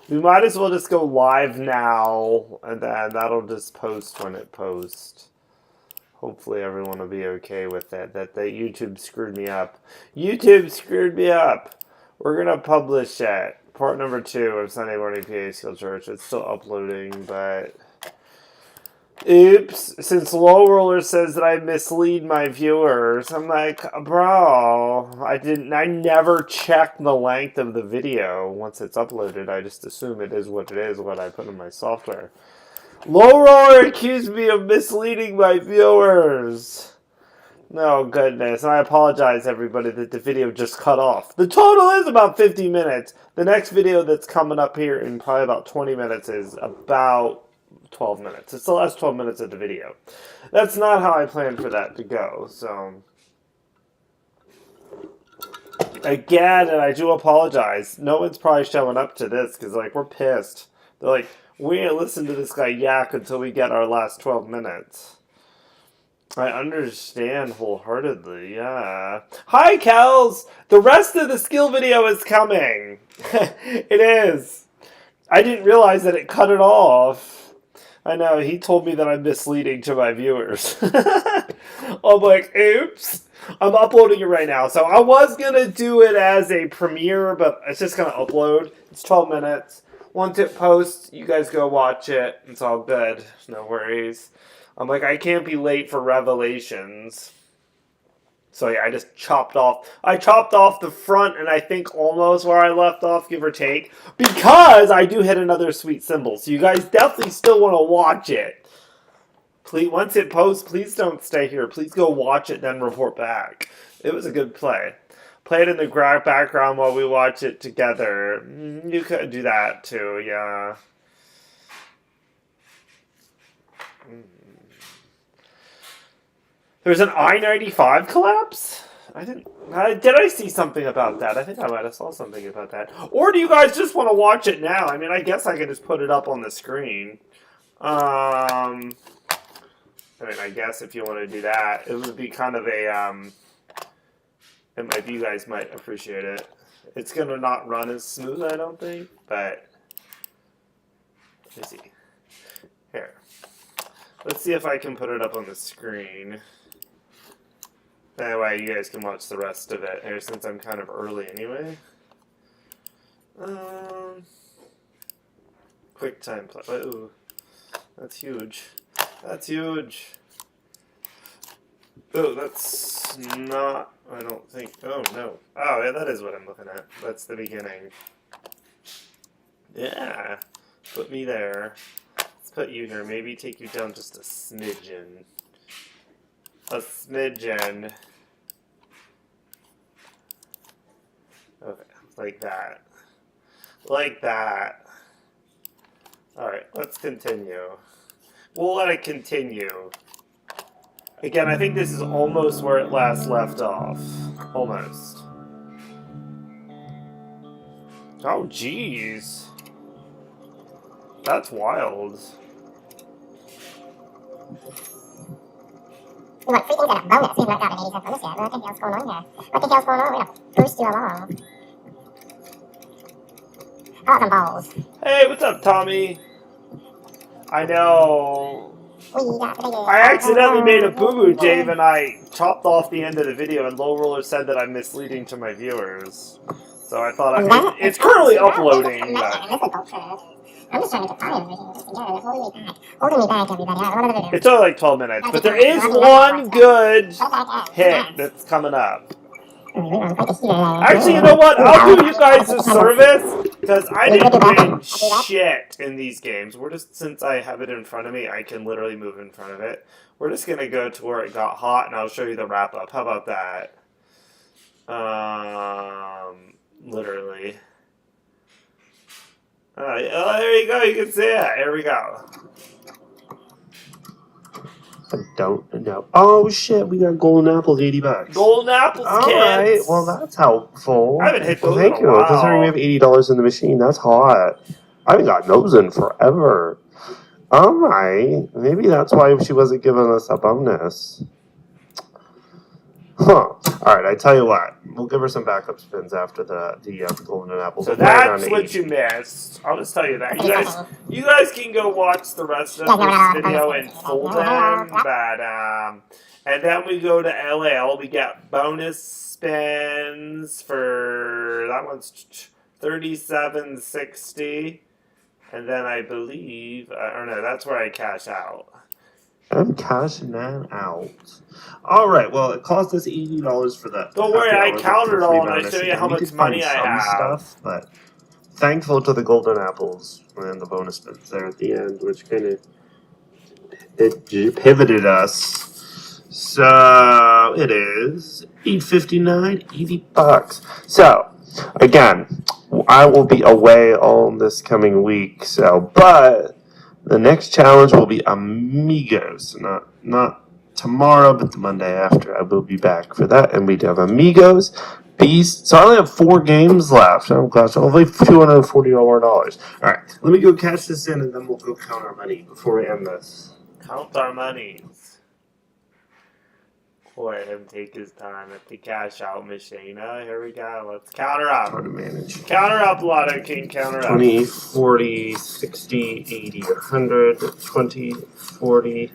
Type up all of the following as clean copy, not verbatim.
We might as well just go live now, and then that'll just post when it posts. Hopefully everyone will be okay with it. That YouTube screwed me up. YouTube screwed me up. We're going to publish it. Part number 2 of Sunday Morning PA Skill Church. It's still uploading, but... Oops. Since Low Roller says that I mislead my viewers, I'm like, bro, I never check the length of the video once it's uploaded. I just assume it is, what I put in my software. Low Roller accused me of misleading my viewers. Oh, goodness. And I apologize, everybody, that the video just cut off. The total is about 50 minutes. The next video that's coming up here in probably about 20 minutes is about 12 minutes. It's the last 12 minutes of the video. That's not how I planned for that to go, so... Again, and I do apologize. No one's probably showing up to this, because, like, we're pissed. They're like, we ain't listen to this guy yak until we get our last 12 minutes. I understand wholeheartedly, yeah. Hi, Kels! The rest of the skill video is coming. It is. I didn't realize that it cut it off. I know, he told me that I'm misleading to my viewers. I'm like, oops. I'm uploading it right now. So I was going to do it as a premiere, but it's just going to upload. It's 12 minutes. Once it posts, you guys go watch it. It's all good. No worries. I'm like, I can't be late for Revelations. So yeah, I just chopped off. I chopped off the front and I think almost where I left off, give or take. Because I do hit another sweet symbol. So you guys definitely still want to watch it. Please, once it posts, please don't stay here. Please go watch it, then report back. It was a good play. Play it in the background while we watch it together. You could do that too, yeah. There's an I-95 collapse? Did I see something about that? I think I might have saw something about that. Or do you guys just want to watch it now? I mean, I guess I could just put it up on the screen. I mean, I guess if you want to do that, it would be kind of a, you guys might appreciate it. It's going to not run as smooth, I don't think, but, let me see. Here. Let's see if I can put it up on the screen. That way you guys can watch the rest of it here, since I'm kind of early anyway. Quick time play. Ooh, that's huge. That's huge. Oh, that's not, I don't think, oh no. Oh, yeah, that is what I'm looking at. That's the beginning. Yeah, put me there. Let's put you here. Maybe take you down just a smidgen. A smidgen. Okay, like that. Like that. Alright, let's continue. We'll let it continue. Again, I think this is almost where it last left off. Almost. Oh, jeez. That's wild. You want free things at a bonus. We've not got an 80-cent bonus yet. What the hell's going on here? What the hell's going on? We're going to boost you along. I want some balls. Hey, what's up, Tommy? I know. I accidentally made a boo-boo, Dave, and I chopped off the end of the video, and Low Roller said that I'm misleading to my viewers. So I thought it's currently uploading, but... I'm just trying to find everything together. Holding me back, everybody. I don't know what to do. It's only like 12 minutes, but there is one good hit that's coming up. Actually, you know what? I'll do you guys a service, because I didn't win shit in these games. We're just, since I have it in front of me, I can literally move in front of it. We're just going to go to where it got hot, and I'll show you the wrap-up. How about that? Literally. Oh, there you go. You can see it. Here we go. I don't know. Oh, shit. We got golden apples, $80. Golden apples, All kids. All right. Well, that's helpful. I haven't hit those Thank in you. a while. Considering we have $80 in the machine, that's hot. I haven't gotten those in forever. All right. Maybe that's why she wasn't giving us a bonus. Huh. Alright, I tell you what. We'll give her some backup spins after the golden apple. So We'll play around that's to what 80. you missed. I'll just tell you that. Pretty exciting. You guys can go watch the rest of You guys know this what video bonus in spins full is. then, but and then we go to LL. We get bonus spins for that one's 37.60, and then I believe or no, that's where I cash out. I'm cashing that out. Alright, well, it cost us $80 for that. Don't worry, happy I hour counted for all, free and I bonus. show you Again, how we much did money find I some have. stuff, but thankful to the golden apples and the bonus spins there at the end, which kind of it pivoted us. So it is $8.59, $80. So again, I will be away all this coming week. So, but the next challenge will be Amigos, not tomorrow, but the Monday after. I will be back for that, and we have Amigos, Beast. So I only have 4 games left. Oh gosh, only $240 more. All right, let me go cash this in, and then we'll go count our money before we end this. Count our monies. Let him take his time at the cash out machine. Oh, here we go. Let's count her Hard up. to manage. Count her up, Lotto King. Count her up. 20, 40, 60, 80, 100, 20, 40,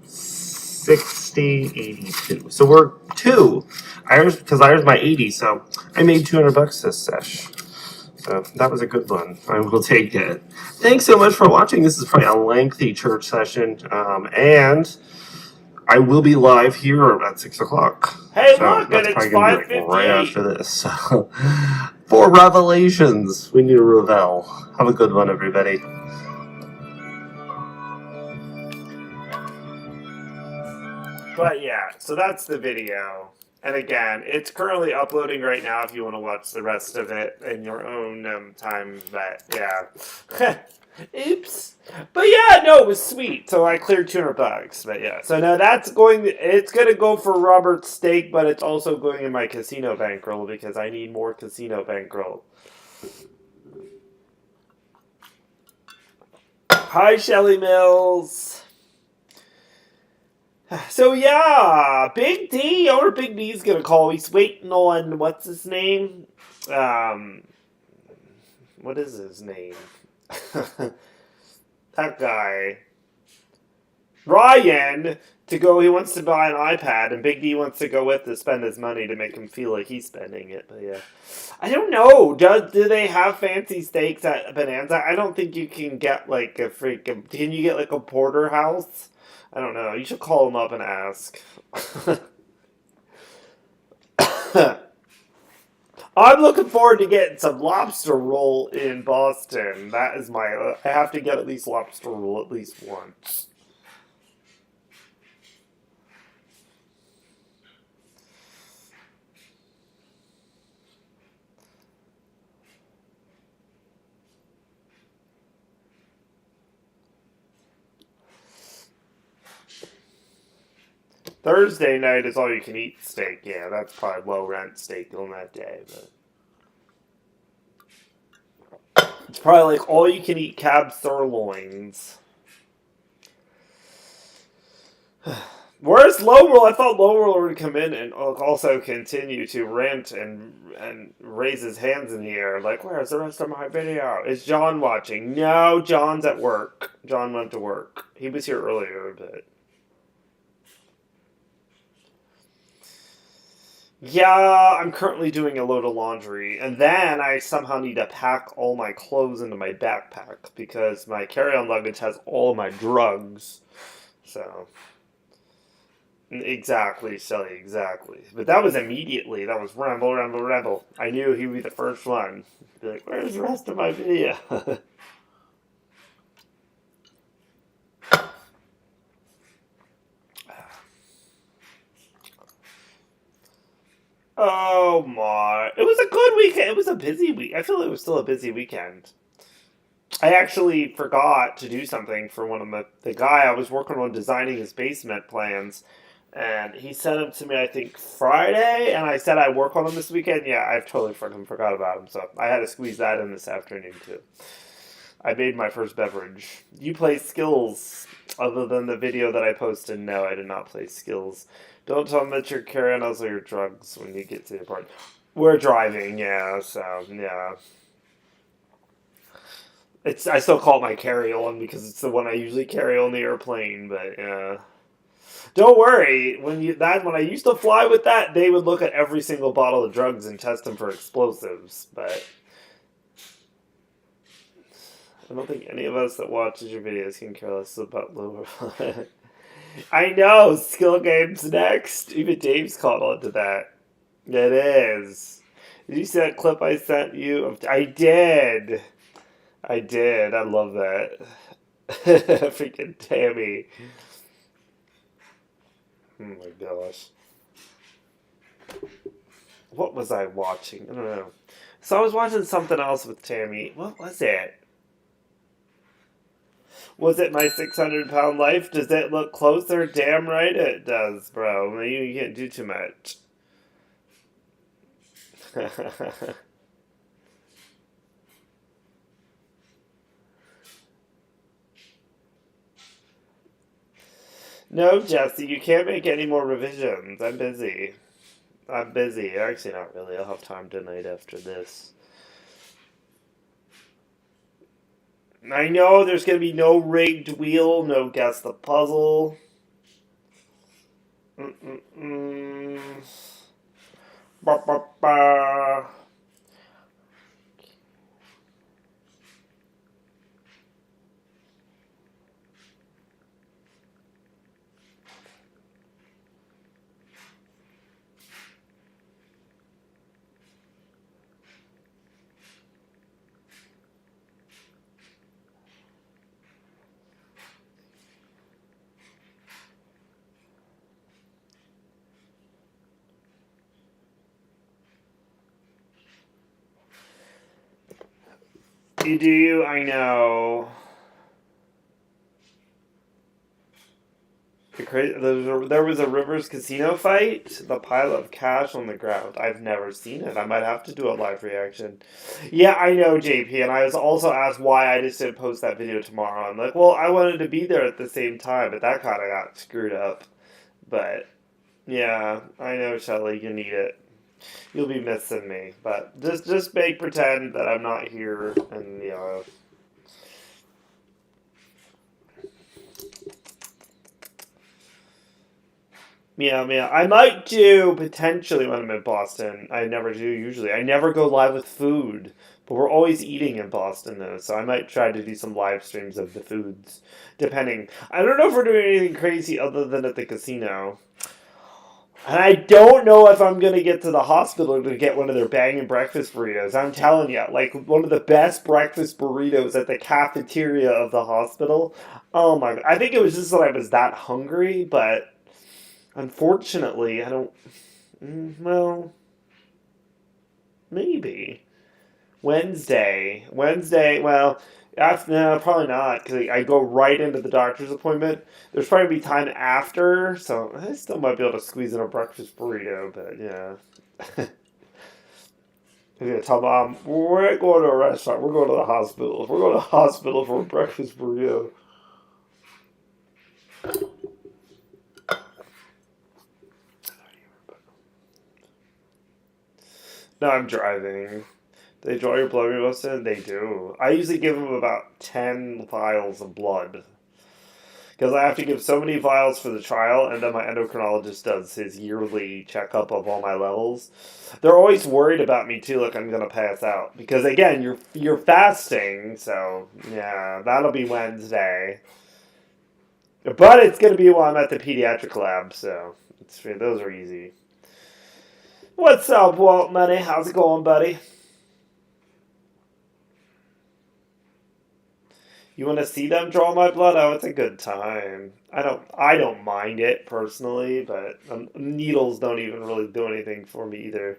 60, 82. So we're 2. Because Irish my 80, so I made $200 this sesh. So that was a good one. I will take it. Thanks so much for watching. This is probably a lengthy church session. And I will be live here at 6 o'clock. Hey, so look, and that's it's probably going to be like right 5:58. after this. So, for Revelations, we need a revel. Have a good one, everybody. But yeah, so that's the video. And again, it's currently uploading right now if you want to watch the rest of it in your own time. But yeah. Oops. But yeah, no, it was sweet. So I cleared $200. But yeah, so now it's going to go for Robert's steak, but it's also going in my casino bankroll because I need more casino bankroll. Hi, Shelly Mills. So yeah, Big D. I wonder Big D's gonna call. He's waiting on what's his name? What is his name? That guy, Ryan, to go. He wants to buy an iPad, and Big D wants to go with to spend his money to make him feel like he's spending it. But yeah, I don't know. Do they have fancy steaks at Bonanza? I don't think you can get like a freaking. Can you get like a porterhouse? I don't know. You should call him up and ask. I'm looking forward to getting some lobster roll in Boston. That is my. I have to get at least lobster roll at least once. Thursday night is all you can eat steak. Yeah, that's probably low rent steak on that day, but it's probably like all you can eat cab sirloins. Where's Lowell? I thought Lowell would come in and also continue to rant and raise his hands in the air. Like, where's the rest of my video? Is John watching? No, John's at work. John went to work. He was here earlier, but. Yeah, I'm currently doing a load of laundry, and then I somehow need to pack all my clothes into my backpack because my carry-on luggage has all my drugs. So, exactly, Shelly, exactly. But that was immediately. That was ramble. I knew he would be the first one. Be like, where's the rest of my video? Oh my. It was a good weekend. It was a busy week. I feel it was still a busy weekend. I actually forgot to do something for one of the guy I was working on designing his basement plans. And he sent them to me, I think, Friday. And I said I'd work on them this weekend. Yeah, I've totally forgot about him. So I had to squeeze that in this afternoon, too. I made my first beverage. You play skills. Other than the video that I posted, no, I did not play skills. Don't tell them that you're carrying also your drugs when you get to the part. We're driving, yeah, so, yeah. I still call it my carry-on because it's the one I usually carry on the airplane, but, yeah. Don't worry, when I used to fly with that, they would look at every single bottle of drugs and test them for explosives, but I don't think any of us that watches your videos can care less about lower. I know, skill games next. Even Dave's caught on to that. It is. Did you see that clip I sent you? I did. I did. I love that. Freaking Tammy. Oh my gosh. What was I watching? I don't know. So I was watching something else with Tammy. What was it? Was it My 600-Pound Life? Does it look closer? Damn right it does, bro. Maybe you can't do too much. No, Jesse, you can't make any more revisions. I'm busy. Actually, not really. I'll have time tonight after this. I know there's going to be no rigged wheel, no guess the puzzle. Ba, ba, ba. You do? I know. There was a Rivers Casino fight. The pile of cash on the ground. I've never seen it. I might have to do a live reaction. Yeah, I know, JP. And I was also asked why I just didn't post that video tomorrow. I'm like, well, I wanted to be there at the same time, but that kind of got screwed up. But yeah, I know, Shelly, you need it. You'll be missing me, but just make pretend that I'm not here, and yeah. I might do potentially when I'm in Boston. I never do usually. I never go live with food, but we're always eating in Boston though, so I might try to do some live streams of the foods, depending. I don't know if we're doing anything crazy other than at the casino. And I don't know if I'm going to get to the hospital to get one of their banging breakfast burritos. I'm telling you, like one of the best breakfast burritos at the cafeteria of the hospital. Oh my God. I think it was just that I was that hungry, but unfortunately, I don't. Well, maybe. Wednesday, well, no, probably not, because I go right into the doctor's appointment. There's probably be time after, so I still might be able to squeeze in a breakfast burrito, but yeah. I'm going to tell Mom, we're going to a restaurant, we're going to the hospital. We're going to the hospital for a breakfast burrito. No, I'm driving. They draw your blood most They do. I usually give them about 10 vials of blood. Because I have to give so many vials for the trial, and then my endocrinologist does his yearly checkup of all my levels. They're always worried about me too, like I'm gonna pass out. Because again, you're fasting, so yeah, that'll be Wednesday. But it's gonna be while I'm at the pediatric lab, so those are easy. What's up, Walt Money? How's it going, buddy? You want to see them draw my blood? Oh, it's a good time. I don't mind it personally, but needles don't even really do anything for me either.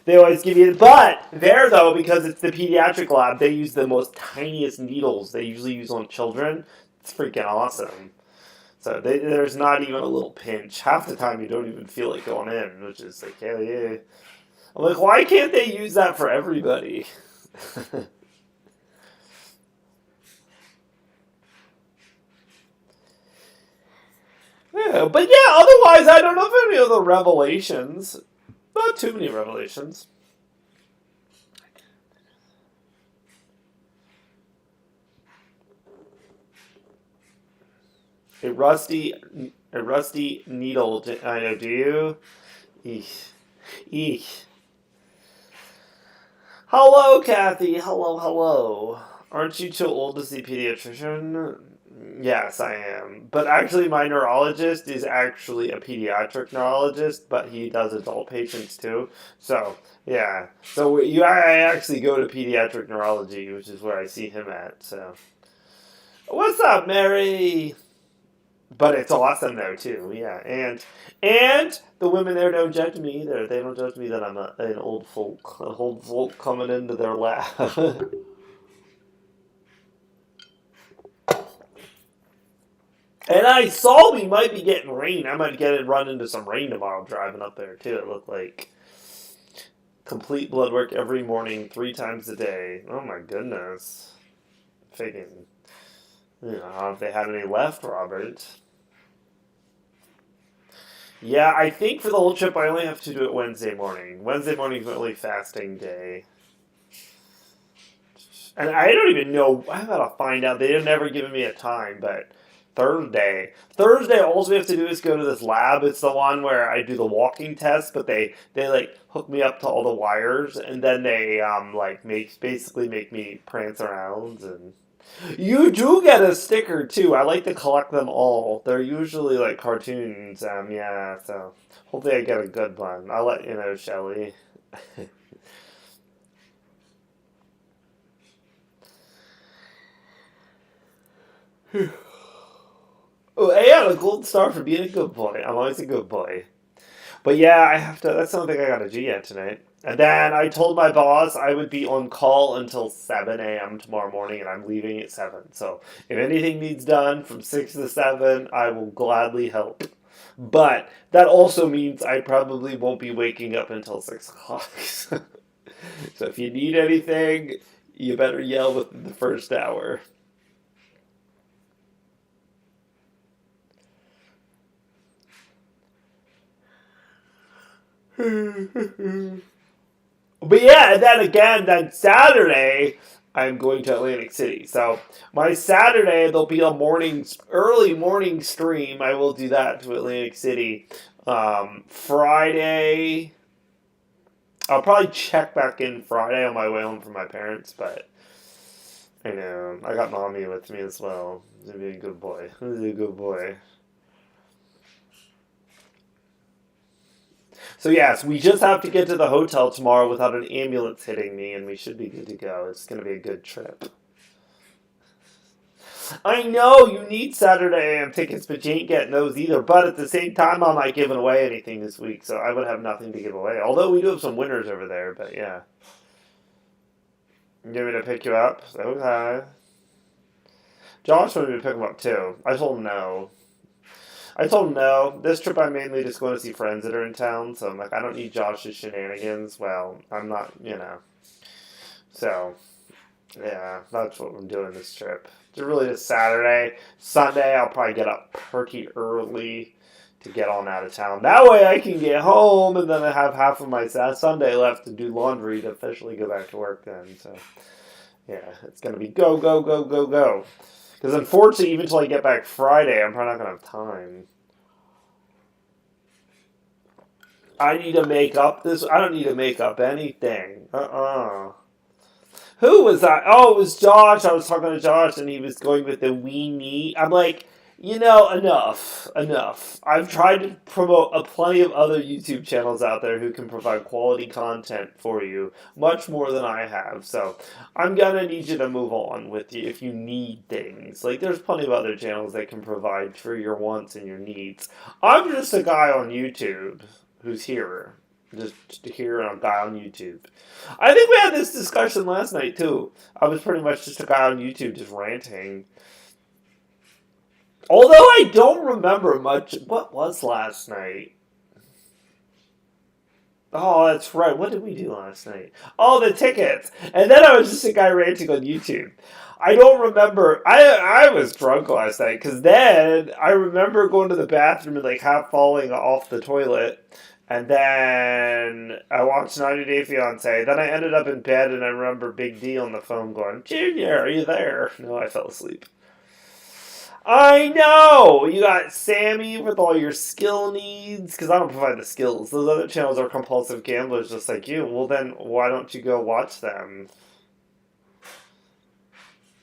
They always give you, but there though, because it's the pediatric lab, they use the most tiniest needles they usually use on children. It's freaking awesome. So there's not even a little pinch. Half the time you don't even feel like going in, which is like, yeah. I'm like, why can't they use that for everybody? know, but yeah, otherwise, I don't know if any other revelations. Not too many revelations. A rusty needle. I know. Do you? Eek. Eek. Hello, Kathy. Hello. Aren't you too old to see pediatrician? Yes, I am. But actually, my neurologist is actually a pediatric neurologist, but he does adult patients too. So, yeah. So I actually go to pediatric neurology, which is where I see him at. So, what's up, Mary? But it's awesome though too, yeah. And the women there don't judge me either. They don't judge me that I'm an old folk coming into their lab. And I saw we might be getting rain. I might run into some rain tomorrow driving up there too. It looked like complete blood work every morning, 3 times a day. Oh my goodness. Thinking, if they had any left, Robert. Yeah, I think for the whole trip I only have to do it Wednesday morning. Wednesday morning is my only fasting day. And I don't even know. I'm about to find out. They've never given me a time, but Thursday, all we have to do is go to this lab. It's the one where I do the walking test, but they like hook me up to all the wires, and then they basically make me prance around. And you do get a sticker too. I like to collect them all. They're usually like cartoons. Yeah. So hopefully I get a good one. I'll let you know, Shelly. Oh, I got a gold star for being a good boy. I'm always a good boy. But yeah, I have to. That's something I got to do yet tonight. And then I told my boss I would be on call until 7 a.m. tomorrow morning, and I'm leaving at 7. So if anything needs done from 6 to 7, I will gladly help. But that also means I probably won't be waking up until 6 o'clock. So if you need anything, you better yell within the first hour. But yeah, and then again, then Saturday, I'm going to Atlantic City. So my Saturday, there'll be a early morning stream. I will do that to Atlantic City. Friday, I'll probably check back in Friday on my way home from my parents, but I know, I got mommy with me as well. He's gonna be a good boy. He's a good boy. So yes, we just have to get to the hotel tomorrow without an ambulance hitting me, and we should be good to go. It's going to be a good trip. I know you need Saturday AM tickets, but you ain't getting those either. But at the same time, I'm not giving away anything this week, so I would have nothing to give away. Although we do have some winners over there, but yeah. You want me to pick you up? Okay. Josh wanted me to pick him up too. I told him no. This trip I'm mainly just going to see friends that are in town, so I'm like, I don't need Josh's shenanigans. Well, I'm not, So, yeah, that's what I'm doing this trip. It's really just Saturday. Sunday, I'll probably get up pretty early to get on out of town. That way I can get home, and then I have half of my Sunday left to do laundry to officially go back to work then. So, yeah, it's going to be go. Because unfortunately, even until I get back Friday, I'm probably not going to have time. I need to make up this. I don't need to make up anything. Who was that? Oh, it was Josh. I was talking to Josh, and he was going with the weenie. I'm like, enough. I've tried to promote plenty of other YouTube channels out there who can provide quality content for you, much more than I have. So I'm gonna need you to move on with you if you need things. Like, there's plenty of other channels that can provide for your wants and your needs. I'm just a guy on YouTube who's here. Just here and a guy on YouTube. I think we had this discussion last night too. I was pretty much just a guy on YouTube just ranting. Although I don't remember much. What was last night? Oh, that's right. What did we do last night? Oh, the tickets. And then I was just a guy ranting on YouTube. I don't remember. I was drunk last night because then I remember going to the bathroom and like half falling off the toilet. And then I watched 90 Day Fiance. Then I ended up in bed and I remember Big D on the phone going, Junior, are you there? No, I fell asleep. I know! You got Sammy with all your skill needs, because I don't provide the skills. Those other channels are compulsive gamblers just like you. Well, then why don't you go watch them?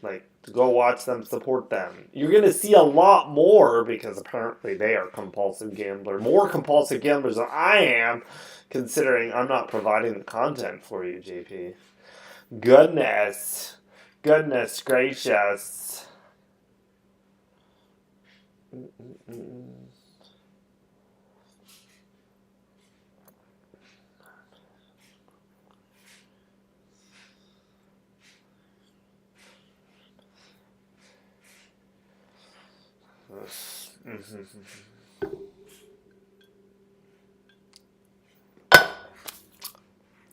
Like, go watch them, support them. You're going to see a lot more, because apparently they are compulsive gamblers. More compulsive gamblers than I am, considering I'm not providing the content for you, JP. Goodness. Goodness gracious.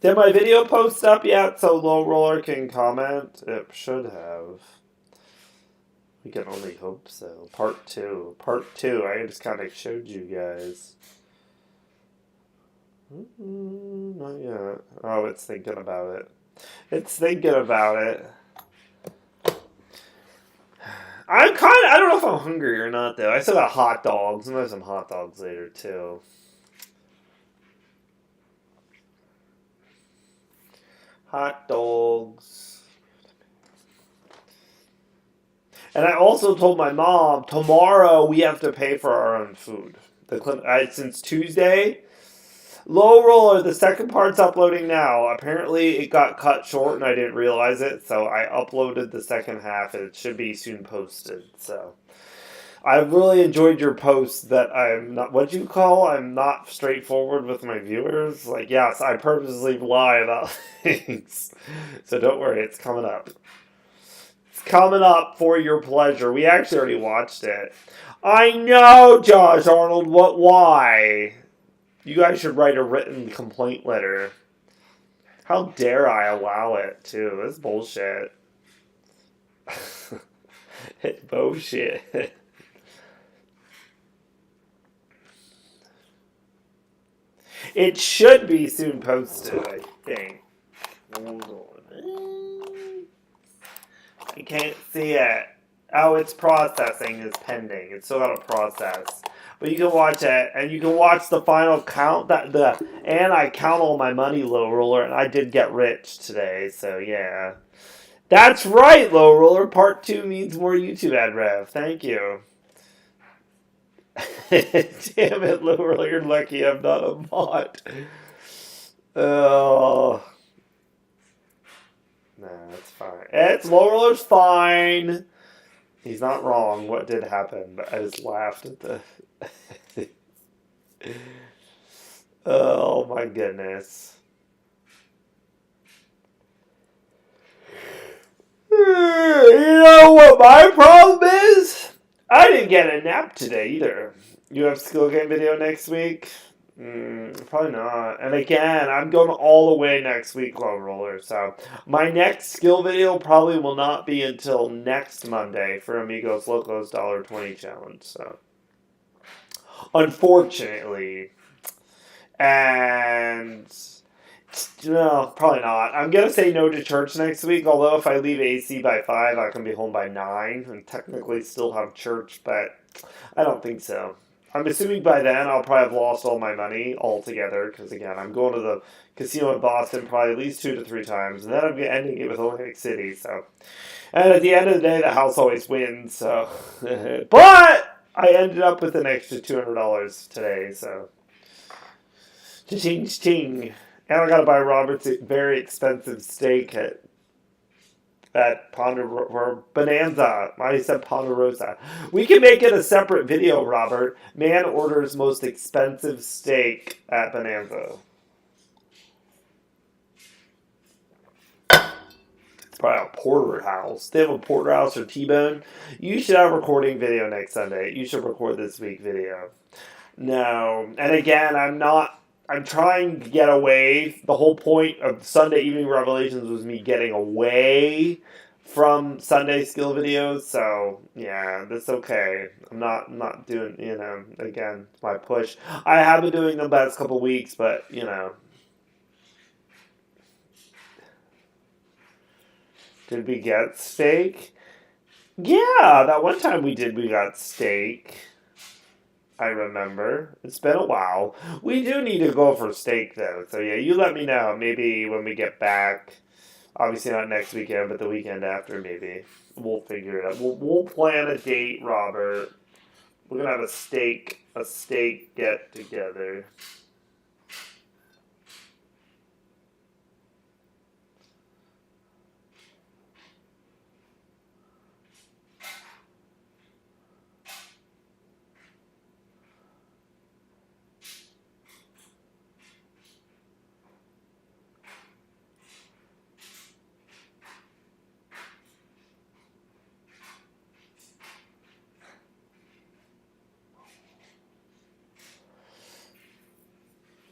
Did my video post up yet so Low Roller can comment? It should have. We can only hope so. Part 2. Part 2. I just kind of showed you guys. Not yet. Oh, it's thinking about it. It's thinking about it. I'm kind of, I don't know if I'm hungry or not, though. I still got hot dogs. I'm going to have some hot dogs later, too. Hot dogs. And I also told my mom, tomorrow we have to pay for our own food. Since Tuesday, Low Roller, the second part's uploading now. Apparently it got cut short and I didn't realize it, so I uploaded the second half and it should be soon posted. So I really enjoyed your post that I'm not, what'd you call? I'm not straightforward with my viewers. Like, yes, I purposely lie about things. So don't worry, it's coming up. It's coming up for your pleasure. We actually already watched it. I know, Josh Arnold, why? You guys should write a written complaint letter. How dare I allow it, too? This is bullshit. It's bullshit. It should be soon posted, I think. Hold on. I can't see it. Oh, it's processing. It's pending. It's still got to process. But you can watch it, and you can watch the final count. And I count all my money, Low Roller, and I did get rich today, so yeah. That's right, Low Roller. Part 2 means more YouTube ad rev. Thank you. Damn it, Low Roller, you're lucky I'm not a bot. Oh. Nah, it's fine. Low Roller's fine. He's not wrong. What did happen? But I just laughed at the... Oh my goodness. You know what my problem is? I didn't get a nap today either. You have skill game video next week? Probably not. And again, I'm going all the way next week, Low Roller. So my next skill video probably will not be until next Monday for Amigos Locos $1.20 challenge. So unfortunately. And no, probably not. I'm going to say no to church next week, although if I leave AC by 5, I can be home by 9 and technically still have church, but I don't think so. I'm assuming by then I'll probably have lost all my money altogether, because again, I'm going to the casino in Boston probably at least 2 to 3 times, and then I'm ending it with Atlantic City, so. And at the end of the day, the house always wins, so. But I ended up with an extra $200 today, so. Cha-ching, cha-ching. And I gotta buy Robert's very expensive steak at Bonanza. I said Ponderosa. We can make it a separate video, Robert. Man orders most expensive steak at Bonanza. It's probably a porterhouse. They have a porterhouse or T-bone. You should have a recording video next Sunday. You should record this week video. No. And again, I'm not I'm trying to get away. The whole point of Sunday Evening Revelations was me getting away from Sunday skill videos. So yeah, that's okay. I'm not doing, again, my push. I have been doing them the past couple weeks, but did we get steak? Yeah, that one time we got steak. I remember. It's been a while. We do need to go for steak, though. So, yeah, you let me know. Maybe when we get back. Obviously, not next weekend, but the weekend after, maybe. We'll figure it out. We'll plan a date, Robert. We're going to have a steak get together.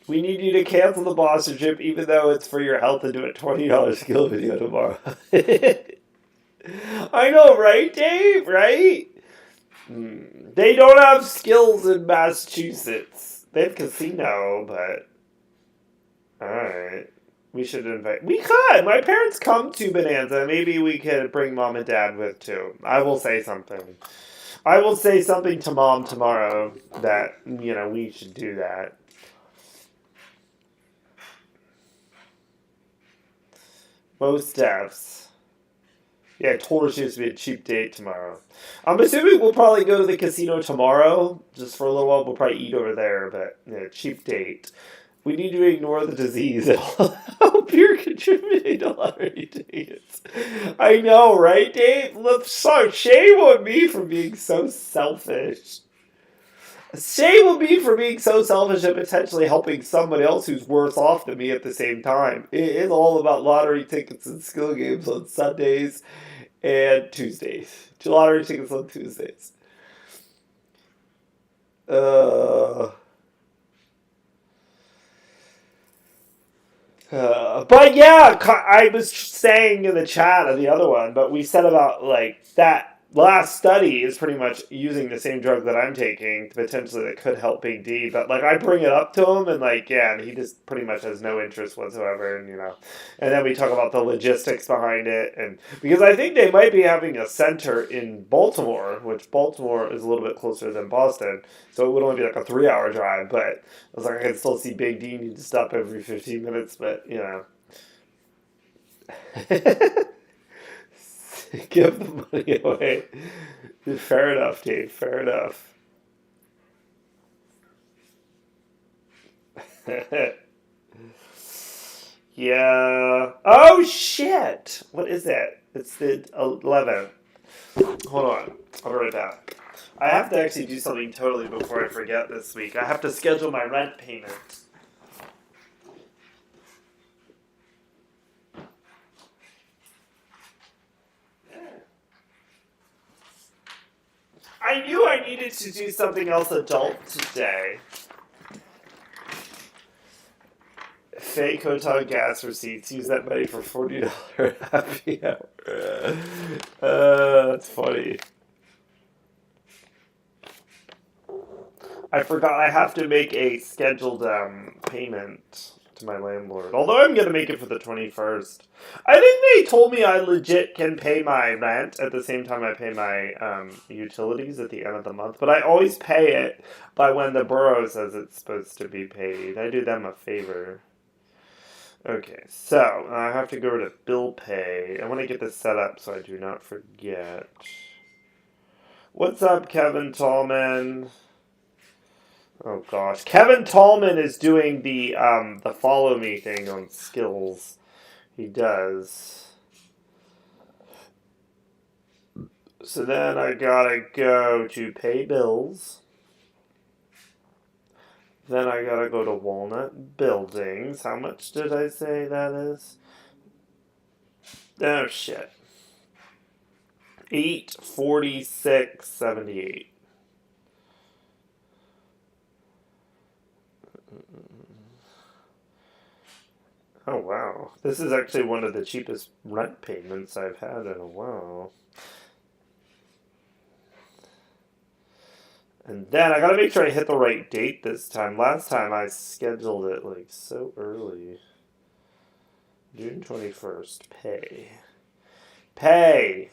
We need you to cancel the Boston trip, even though it's for your health, and do a $20 skill video tomorrow. I know, right, Dave? Right? They don't have skills in Massachusetts. They have casino, but alright. We should invite. We could! My parents come to Bonanza. Maybe we could bring mom and dad with too. I will say something. I will say something to mom tomorrow that, we should do that. Most deaths. Yeah, I told her she was to be a cheap date tomorrow. I'm assuming we'll probably go to the casino tomorrow, just for a little while. We'll probably eat over there, but cheap date. We need to ignore the disease. I hope you're contributing to lottery tickets. I know, right, Dave? So shame on me for being so selfish. Shame on me for being so selfish and potentially helping somebody else who's worse off than me at the same time. It is all about lottery tickets and skill games on Sundays and Tuesdays. 2 lottery tickets on Tuesdays. But yeah, I was saying in the chat of the other one, but we said about that last study is pretty much using the same drug that I'm taking potentially that could help Big D. But I bring it up to him and and he just pretty much has no interest whatsoever, and then we talk about the logistics behind it, and because I think they might be having a center in Baltimore, which Baltimore is a little bit closer than Boston, so it would only be a 3-hour drive. But I was like, I can still see Big D need to stop every 15 minutes, but give the money away. Fair enough, Dave. Fair enough. Yeah. Oh, shit. What is that? It's the 11th. Hold on. I'll be right back. I have to actually do something totally before I forget this week. I have to schedule my rent payment. I knew I needed to do something else adult today. Fake hotel gas receipts. Use that money for $40 happy hour. That's funny. I forgot I have to make a scheduled payment to my landlord. Although I'm going to make it for the 21st. I think they told me I legit can pay my rent at the same time I pay my utilities at the end of the month. But I always pay it by when the borough says it's supposed to be paid. I do them a favor. Okay, so I have to go to bill pay. I want to get this set up so I do not forget. What's up, Kevin Tallman? Oh gosh, Kevin Tallman is doing the follow me thing on skills. He does. So then I gotta go to pay bills. Then I gotta go to Walnut Buildings. How much did I say that is? Oh shit. $846.78. Oh, wow. This is actually one of the cheapest rent payments I've had in a while. And then I gotta make sure I hit the right date this time. Last time I scheduled it like so early. June 21st. Pay. Pay!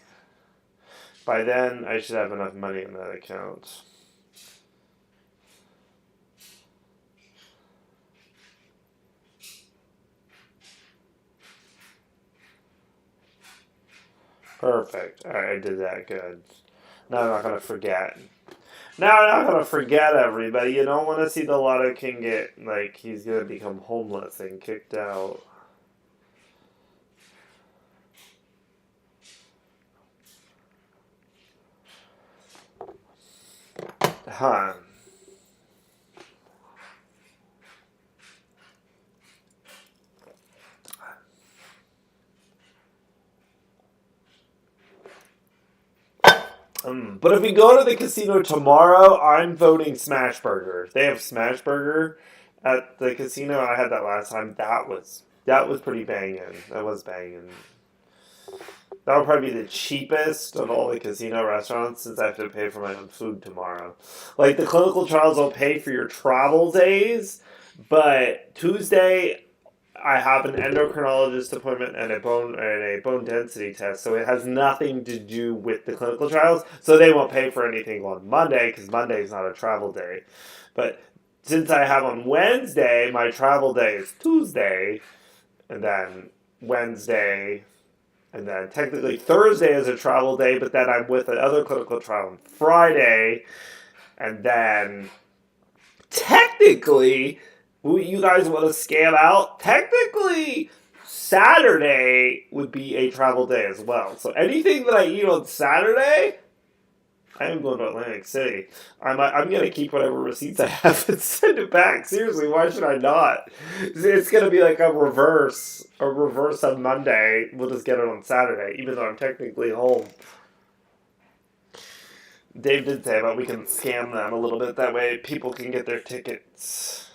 By then, I should have enough money in that account. Perfect. Alright, I did that good. Now I'm not gonna forget. Now I'm not gonna forget everybody. You don't want to see the Lotto King get, like, he's gonna become homeless and kicked out. Huh. But if we go to the casino tomorrow, I'm voting Smash Burger. They have Smash Burger at the casino. I had that last time. That was pretty banging. That was banging. That would probably be the cheapest of all the casino restaurants since I have to pay for my own food tomorrow. Like, the clinical trials will pay for your travel days, but Tuesday I have an endocrinologist appointment and a bone density test, so it has nothing to do with the clinical trials. So they won't pay for anything on Monday because Monday is not a travel day. But since I have on Wednesday, my travel day is Tuesday, and then Wednesday, and then technically Thursday is a travel day. But then I'm with another clinical trial on Friday, and then technically, you guys want to scam out? Technically, Saturday would be a travel day as well. So anything that I eat on Saturday, I am going to Atlantic City. I'm going to keep whatever receipts I have and send it back. Seriously, why should I not? It's going to be like a reverse on Monday. We'll just get it on Saturday, even though I'm technically home. Dave did say about we can scam them a little bit. That way people can get their tickets.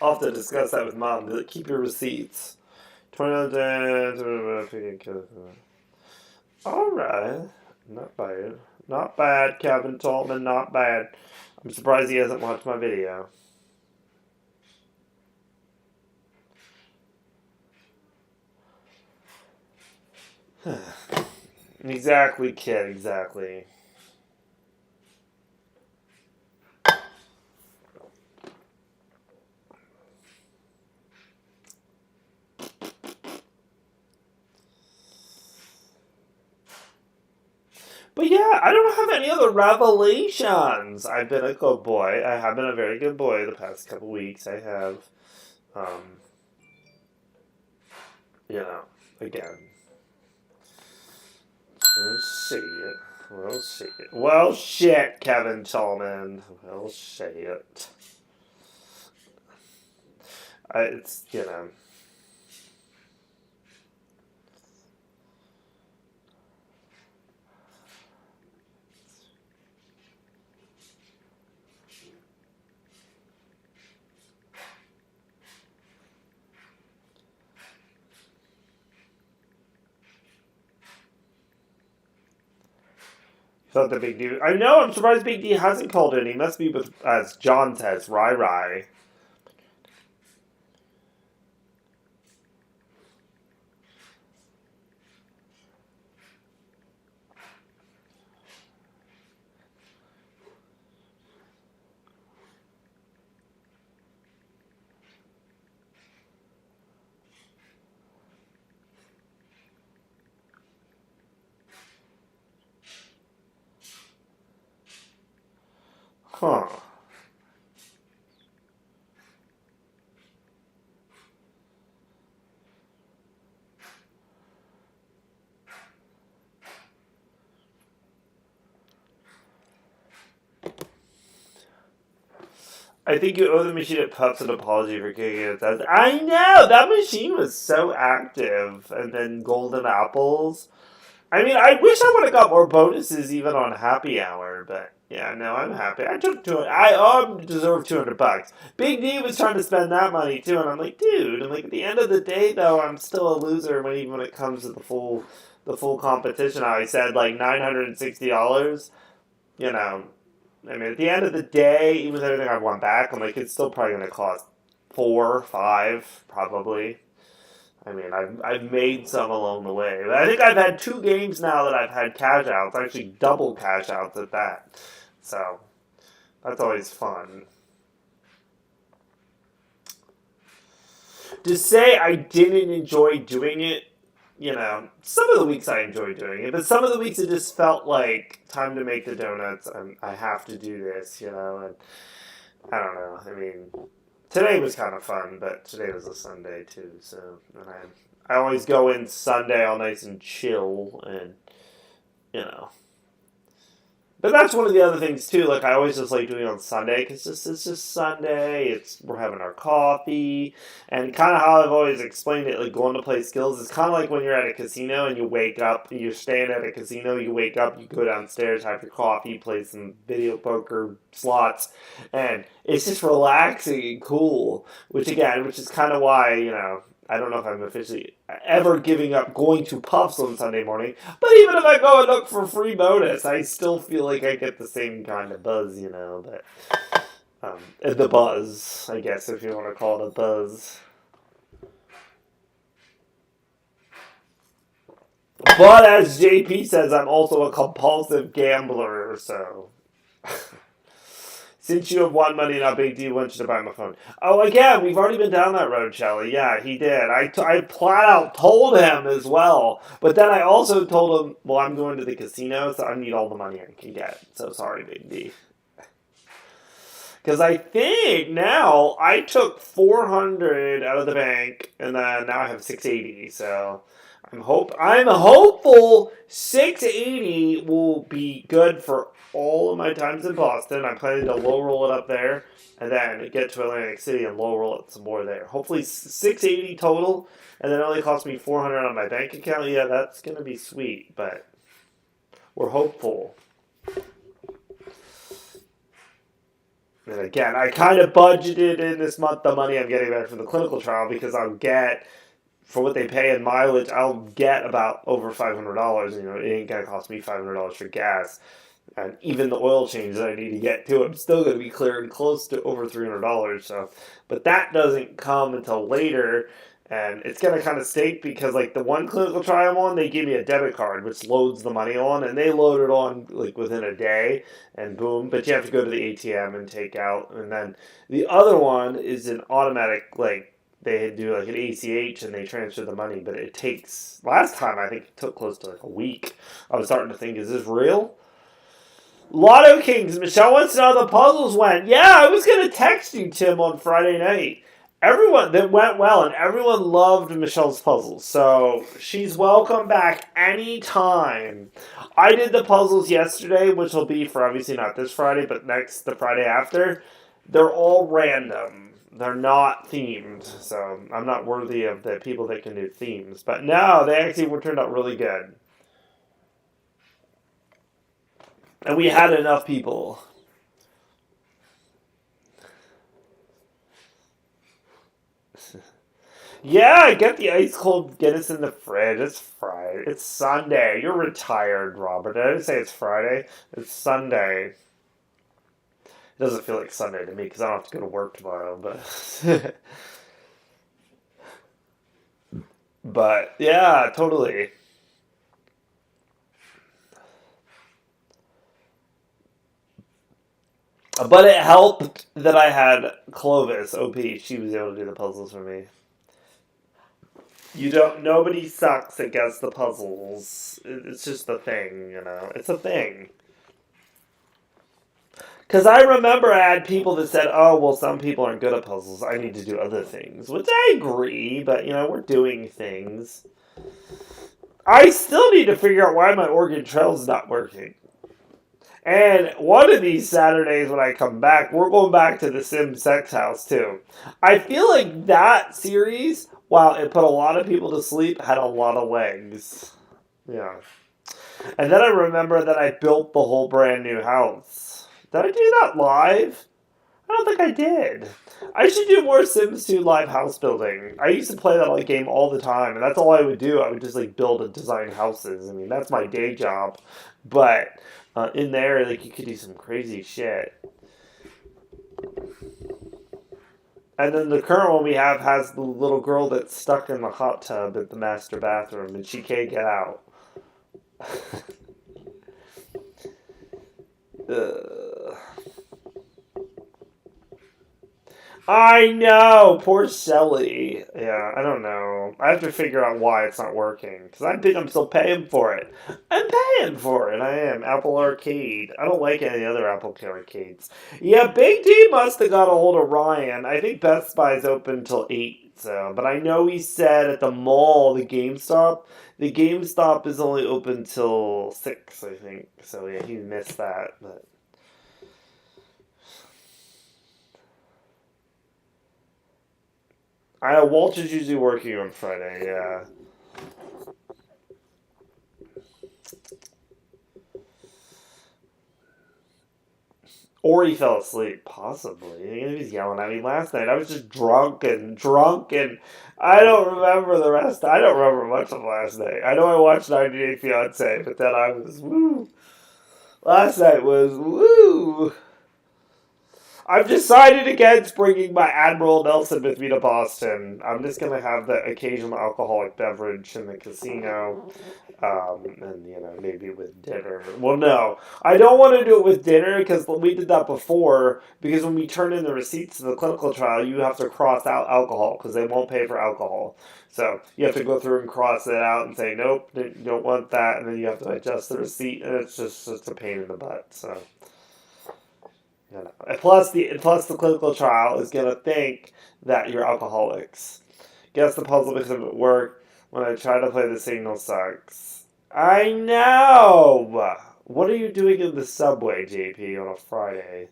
I'll have to discuss that with Mom. Keep your receipts. 20. Alright. Not bad. Not bad, Kevin Tallman. Not bad. I'm surprised he hasn't watched my video. Exactly, kid. Exactly. But yeah, I don't have any other revelations. I've been a good boy. I have been a very good boy the past couple weeks. I have, again. We'll see it. We'll see it. Well, shit, Kevin Tallman. Well, shit. It's. Not the Big D. I know. I'm surprised Big D hasn't called in. He must be with, as John says, Rai. Huh. I think you owe the machine at Pups an apology for kicking its ass. I know! That machine was so active. And then Golden Apples. I mean, I wish I would have got more bonuses even on happy hour, but yeah, no, I'm happy. I took I deserve $200. Big D was trying to spend that money too, and I'm like, dude. And like at the end of the day, though, I'm still a loser even when it comes to the full competition. I said like $960. You know, I mean, at the end of the day, even with everything I've won back, I'm like, it's still probably going to cost 4, 5, probably. I mean, I've made some along the way. But I think I've had 2 games now that I've had cash outs, actually double cash outs at that. So, that's always fun. To say I didn't enjoy doing it, some of the weeks I enjoyed doing it, but some of the weeks it just felt like time to make the donuts and I have to do this, and I don't know. I mean, today was kind of fun, but today was a Sunday too, so and I always go in Sunday all nice and chill, and you know. But that's one of the other things too. Like I always just like doing it on Sunday because it's just Sunday. We're having our coffee, and kind of how I've always explained it. Like going to play skills is kind of like when you're at a casino and you wake up. You're staying at a casino. You wake up. You go downstairs, have your coffee, play some video poker slots, and it's just relaxing and cool. Which is kind of why. I don't know if I'm officially ever giving up going to pubs on Sunday morning, but even if I go and look for free bonus, I still feel like I get the same kind of buzz, but the buzz, I guess, if you want to call it a buzz. But as JP says, I'm also a compulsive gambler, so... Since you have won money, not big deal, want you to buy my phone. Oh, again, we've already been down that road, Shelly. Yeah, he did. I flat out told him as well. But then I also told him, well, I'm going to the casino, so I need all the money I can get. So sorry, Big D. Because I think now I took 400 out of the bank, and then now I have 680. So I'm hopeful 680 will be good for all of my times in Boston. I'm planning to low roll it up there, and then get to Atlantic City and low roll it some more there. Hopefully 680 total, and then it only cost me 400 on my bank account. Yeah, that's gonna be sweet, but we're hopeful. And again, I kind of budgeted in this month the money I'm getting back from the clinical trial because I'll get, for what they pay in mileage, I'll get about over $500. It ain't gonna cost me $500 for gas. And even the oil change that I need to get to, I'm still going to be clearing close to over $300. So, but that doesn't come until later, and it's going to kind of stink because like the one clinical trial I'm on, they give me a debit card which loads the money on, and they load it on like within a day, and boom. But you have to go to the ATM and take out, and then the other one is an automatic they do like an ACH and they transfer the money, but it takes. Last time I think it took close to like a week. I was starting to think, is this real? Lotto Kings, Michelle wants to know how the puzzles went. Yeah, I was going to text you, Tim, on Friday night. Everyone, that went well, and everyone loved Michelle's puzzles. So she's welcome back anytime. I did the puzzles yesterday, which will be for obviously not this Friday, but the Friday after. They're all random. They're not themed. So I'm not worthy of the people that can do themes. But no, they actually turned out really good. And we had enough people. Yeah, get the ice cold Guinness in the fridge. It's Friday. It's Sunday. You're retired, Robert. I didn't say it's Friday. It's Sunday. It doesn't feel like Sunday to me because I don't have to go to work tomorrow. But, but yeah, totally. But it helped that I had Clovis, OP. She was able to do the puzzles for me. Nobody sucks at guess the puzzles. It's just a thing, It's a thing. Because I remember I had people that said, oh, well, some people aren't good at puzzles. I need to do other things. Which I agree, but, we're doing things. I still need to figure out why my Oregon Trail's not working. And one of these Saturdays when I come back, we're going back to the Sim Sex House too. I feel like that series, while it put a lot of people to sleep, had a lot of legs. Yeah. And then I remember that I built the whole brand new house. Did I do that live? I don't think I did. I should do more Sims 2 live house building. I used to play that like game all the time, and that's all I would do. I would just like build and design houses. I mean, that's my day job. But in there, like you could do some crazy shit. And then the current one we have has the little girl that's stuck in the hot tub at the master bathroom, and she can't get out. I know, poor Shelly. Yeah, I don't know. I have to figure out why it's not working because I think I'm still paying for it. I'm paying for it. I am Apple Arcade. I don't like any other Apple Arcades. Yeah, Big D must have got a hold of Ryan. I think Best Buy's open till 8. So, but I know he said at the mall, the GameStop is only open till 6. I think. So yeah, he missed that, but. I know Walter's usually working on Friday, yeah. Or he fell asleep, possibly. He was yelling at me last night. I was just drunk and I don't remember the rest. I don't remember much of last night. I know I watched 90 Day Fiancé, but then I was woo. Last night was woo. I've decided against bringing my Admiral Nelson with me to Boston. I'm just going to have the occasional alcoholic beverage in the casino. And, maybe with dinner. Well, no. I don't want to do it with dinner because we did that before. Because when we turn in the receipts to the clinical trial, you have to cross out alcohol because they won't pay for alcohol. So you have to go through and cross it out and say, nope, you don't want that. And then you have to adjust the receipt. And it's just a pain in the butt. So... And plus the clinical trial is gonna think that you're alcoholics. Guess the puzzle because of it worked. When I try to play, the signal sucks. I know. What are you doing in the subway, JP, on a Friday?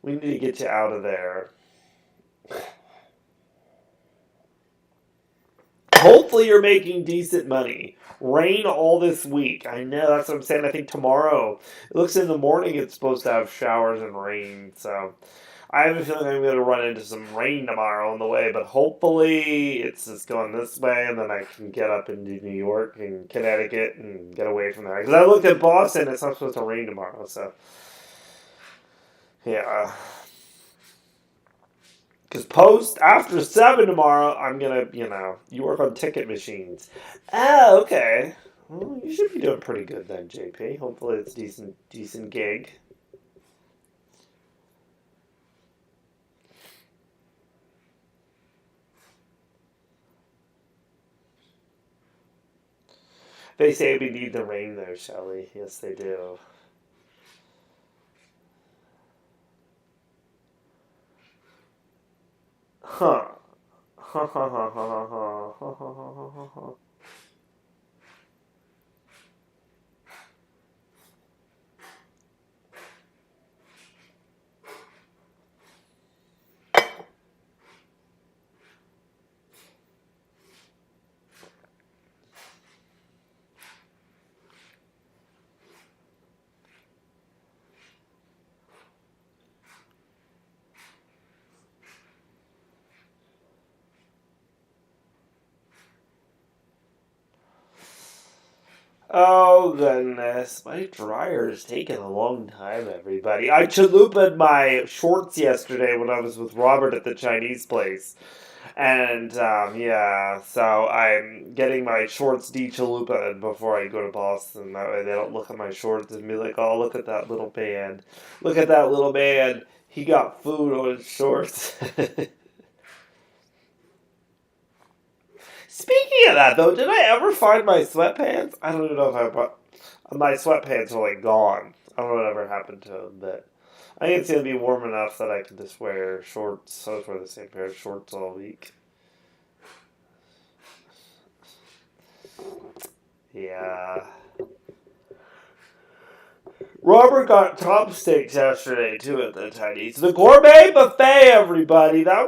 We need to get you out of there. Hopefully you're making decent money. Rain all this week. I know, that's what I'm saying. I think tomorrow, it looks in the morning it's supposed to have showers and rain. So I have a feeling I'm going to run into some rain tomorrow on the way. But hopefully it's just going this way and then I can get up into New York and Connecticut and get away from there. Because I looked at Boston, it's not supposed to rain tomorrow. So, yeah. Because after 7 tomorrow, I'm going to, you work on ticket machines. Oh, okay. Well, you should be doing pretty good then, JP. Hopefully it's decent gig. They say we need the rain there, Shelley. Yes, they do. Huh. Ha ha ha ha ha ha ha ha ha. Oh goodness, my dryer is taking a long time, everybody. I chalupaed my shorts yesterday when I was with Robert at the Chinese place. And yeah, so I'm getting my shorts de-chalupaed before I go to Boston. That way they don't look at my shorts and be like, oh, look at that little man. Look at that little man. He got food on his shorts. Speaking of that, though, did I ever find my sweatpants? I don't even know if I brought... My sweatpants are, like, gone. I don't know whatever happened to them, but... I think it's going to be warm enough that I can just wear shorts. I just wear the same pair of shorts all week. Yeah. Robert got top steaks yesterday too at the Chinese. The gourmet buffet, everybody. That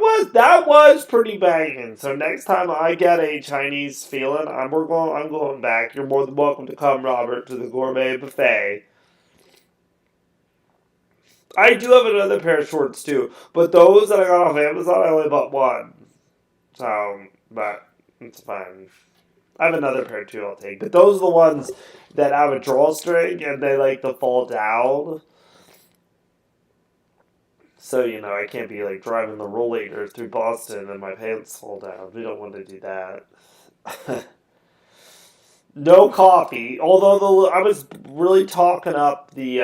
was pretty banging. So next time I get a Chinese feeling, I'm going back. You're more than welcome to come, Robert, to the gourmet buffet. I do have another pair of shorts too, but those that I got off Amazon, I only bought one. So, but it's fine. I have another pair too I'll take. But those are the ones that have a drawstring and they like to fall down. So, I can't be like driving the rollator through Boston and my pants fall down. We don't want to do that. No coffee. Although I was really talking up the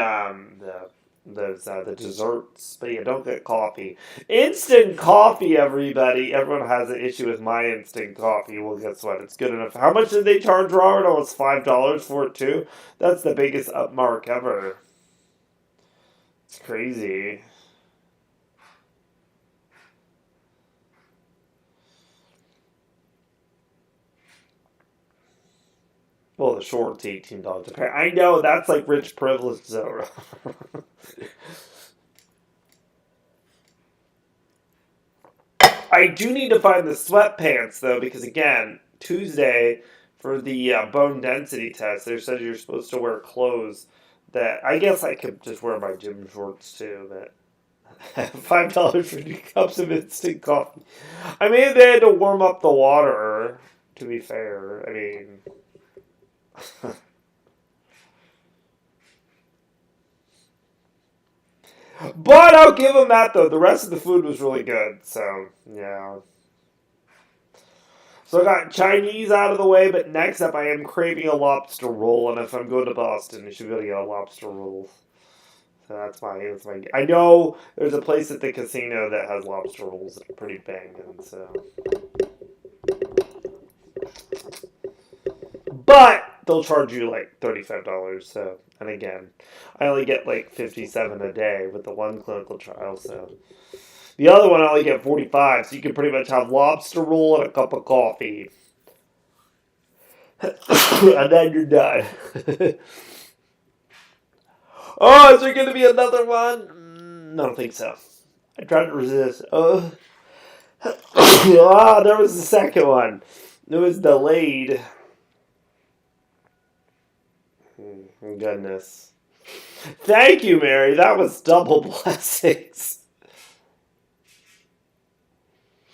desserts, but yeah, don't get coffee. Instant coffee, everybody. Everyone has an issue with my instant coffee. Well, guess what? It's good enough. How much did they charge, Robert? Oh, it's $5 for it too. That's the biggest upmark ever. It's crazy. Well, the short's $18 a pair. I know, that's like rich privilege, though. I do need to find the sweatpants, though, because again, Tuesday, for the bone density test, they said you're supposed to wear clothes that, I guess I could just wear my gym shorts, too, but $5 for 2 cups of instant coffee. I mean, they had to warm up the water, to be fair. I mean... But I'll give them that though. The rest of the food was really good. So, yeah. So I got Chinese out of the way, but next up I am craving a lobster roll. And if I'm going to Boston, I should be able to get a lobster roll. So that's my. I know there's a place at the casino that has lobster rolls that are pretty banging. So. But they'll charge you like $35. So, and again, I only get like 57 a day with the one clinical trial. So, the other one I only get 45. So you can pretty much have lobster roll and a cup of coffee, and then you're done. Oh, is there going to be another one? I don't think so. I tried to resist. Oh, ah, there was the second one. It was delayed. Goodness. Thank you, Mary. That was double blessings.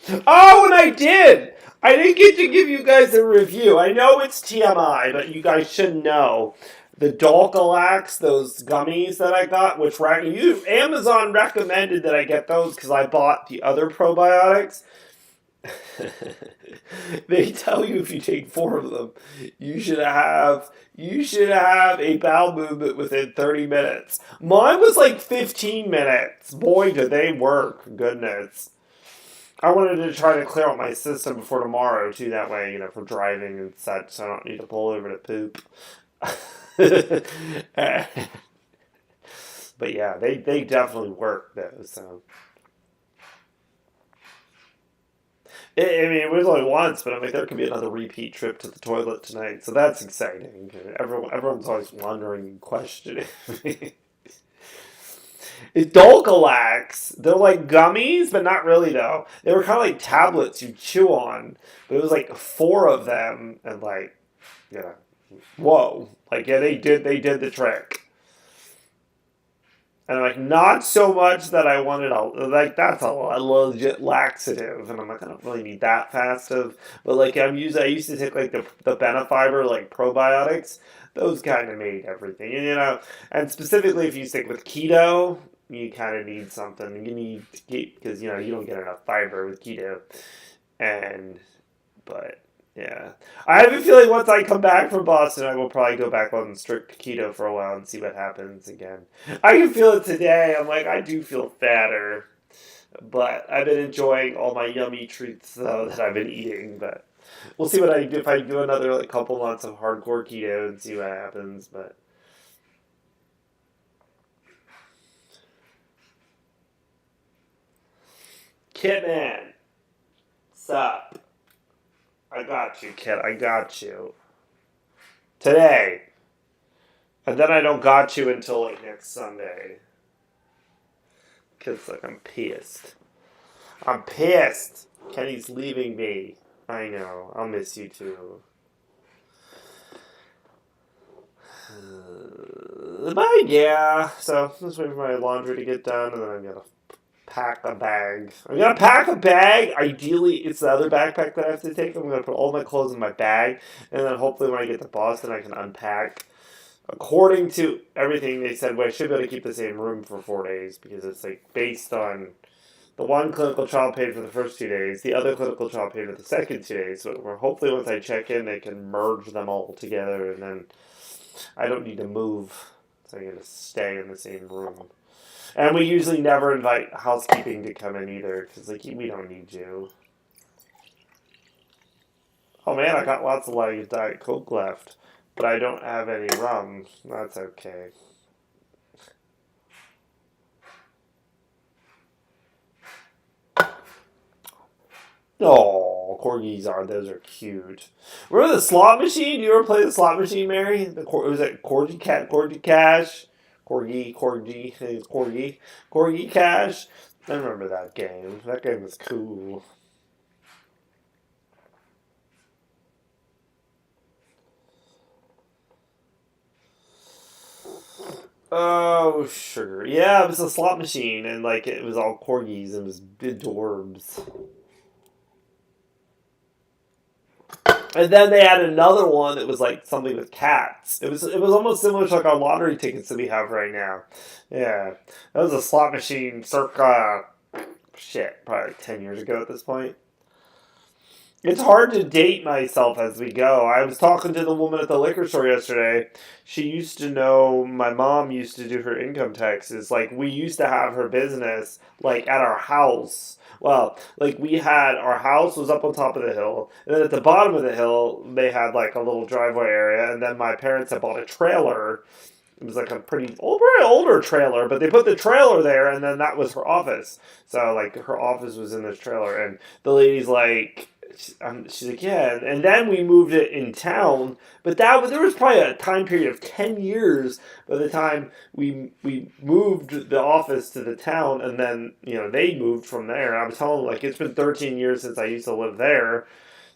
Oh, and I did! I didn't get to give you guys a review. I know it's TMI, but you guys should know. The Dalcalax, those gummies that I got, which Amazon recommended that I get those because I bought the other probiotics. They tell you if you take 4 of them, you should have a bowel movement within 30 minutes. Mine was like 15 minutes. Boy, did they work. Goodness. I wanted to try to clear out my system before tomorrow, too. That way, for driving and such, so I don't need to pull over to poop. But yeah, they definitely work, though, so... it was only once, but I'm like, there could be another repeat trip to the toilet tonight, so that's exciting. Everyone's always wondering and questioning. It's Dolcalax. They're like gummies, but not really though. They were kind of like tablets you chew on, but it was like 4 of them, and like, whoa, like yeah, they did the trick. And I'm like, not so much that I wanted that's a legit laxative. And I'm like, I don't really need that fast of, but like I used to take like the Benefiber, like probiotics. Those kind of made everything. And, and specifically if you stick with keto, you kind of need something. You need to keep, because, you don't get enough fiber with keto. But, yeah. I have a feeling once I come back from Boston, I will probably go back on strict keto for a while and see what happens again. I can feel it today. I'm like, I do feel fatter. But I've been enjoying all my yummy treats, though, that I've been eating. But we'll see what I do if I do another couple months of hardcore keto and see what happens. But Kitman, sup? I got you, kid. I got you. Today. And then I don't got you until like next Sunday. Because like I'm pissed. I'm pissed. Kenny's leaving me. I know. I'll miss you too. But yeah, so I'm just waiting for my laundry to get done, and then I'm gonna pack a bag. I'm gonna pack a bag. Ideally, it's the other backpack that I have to take. I'm gonna put all my clothes in my bag, and then hopefully when I get to Boston, I can unpack. According to everything they said, well, I should be able to keep the same room for 4 days because it's like based on the one clinical trial paid for the first 2 days, the other clinical trial paid for the second 2 days. So we're hopefully once I check in, they can merge them all together, and then I don't need to move. So I'm gonna stay in the same room. And we usually never invite housekeeping to come in either because like we don't need you. Oh man, I got lots of like Diet Coke left. But I don't have any rum. That's okay. Oh, corgis those are cute. Remember the slot machine? Do you ever play the slot machine, Mary? Was it Corgi Cat, Corgi Cash? Corgi, I think it's Corgi. Corgi Cash? I remember that game. That game was cool. Oh, sugar. Yeah, it was a slot machine, and like it was all corgis and it was adorbs. And then they had another one that was like something with cats. It was almost similar to like our lottery tickets that we have right now. Yeah, that was a slot machine circa probably like 10 years ago at this point. It's hard to date myself as we go. I was talking to the woman at the liquor store yesterday. She used to know my mom used to do her income taxes. Like we used to have her business like at our house. Well, like we had our house was up on top of the hill, and then at the bottom of the hill they had like a little driveway area, and then my parents had bought a trailer. It was like a pretty older trailer, but they put the trailer there, and then that was her office. So like her office was in this trailer, and the lady's like, she's like, yeah, and then we moved it in town. But there was probably a time period of 10 years by the time we moved the office to the town, and then they moved from there. I was telling them like it's been 13 years since I used to live there.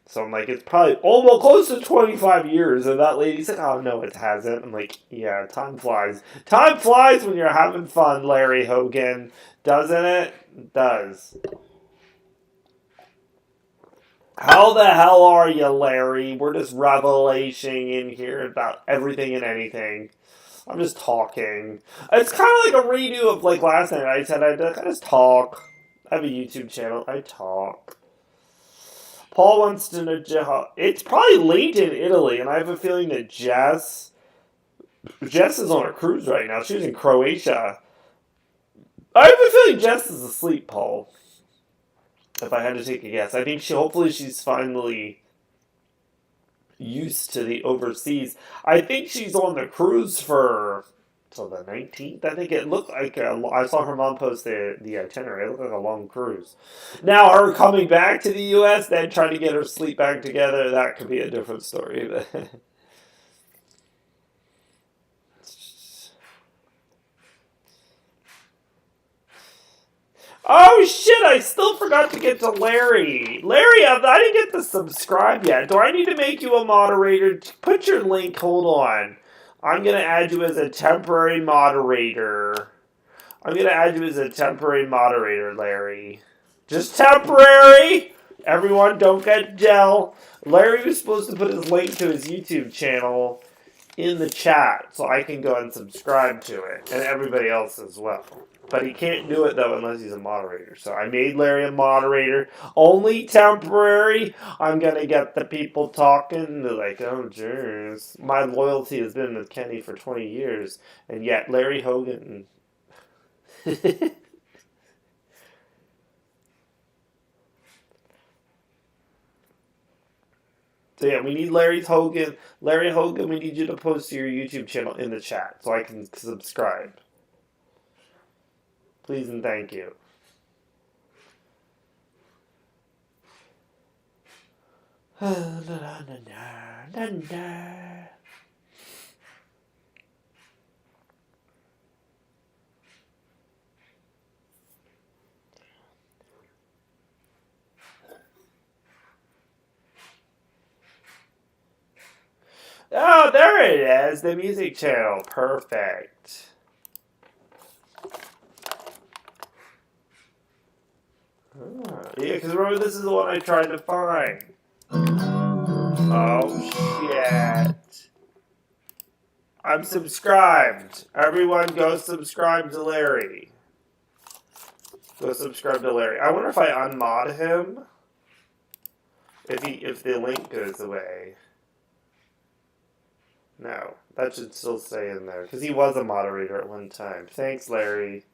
So I'm like, it's probably almost close to 25 years. And that lady's like, oh, no, it hasn't. I'm like, yeah, time flies. Time flies when you're having fun, Larry Hogan. Doesn't it? It does. How the hell are you, Larry? We're just revelating in here about everything and anything. I'm just talking. It's kind of like a redo of like last night. I said I just talk. I have a YouTube channel. I talk. Paul wants to know, it's probably late in Italy, and I have a feeling that Jess is on a cruise right now. She's in Croatia. I have a feeling Jess is asleep, Paul. If I had to take a guess. I think hopefully she's finally used to the overseas. I think she's on the cruise for till the 19th. I think it looked like I saw her mom post the itinerary. It looked like a long cruise. Now her coming back to the U.S., then trying to get her sleep back together, that could be a different story. Oh shit, I still forgot to get to Larry. Larry, I didn't get to subscribe yet. Do I need to make you a moderator? Put your link, hold on. I'm going to add you as a temporary moderator. Larry. Just temporary! Everyone, don't get gel. Larry was supposed to put his link to his YouTube channel in the chat so I can go and subscribe to it, and everybody else as well. But he can't do it, though, unless he's a moderator. So I made Larry a moderator. Only temporary. I'm going to get the people talking. They're like, oh, jeez. My loyalty has been with Kenny for 20 years. And yet Larry Hogan... So yeah, we need Larry Hogan. Larry Hogan, we need you to post your YouTube channel in the chat so I can subscribe. Please and thank you. There it is, the music channel. Perfect. Yeah, because remember, this is the one I tried to find. Oh, shit. I'm subscribed. Everyone go subscribe to Larry. Go subscribe to Larry. I wonder if I unmod him, if the link goes away. No, that should still stay in there because he was a moderator at one time. Thanks, Larry.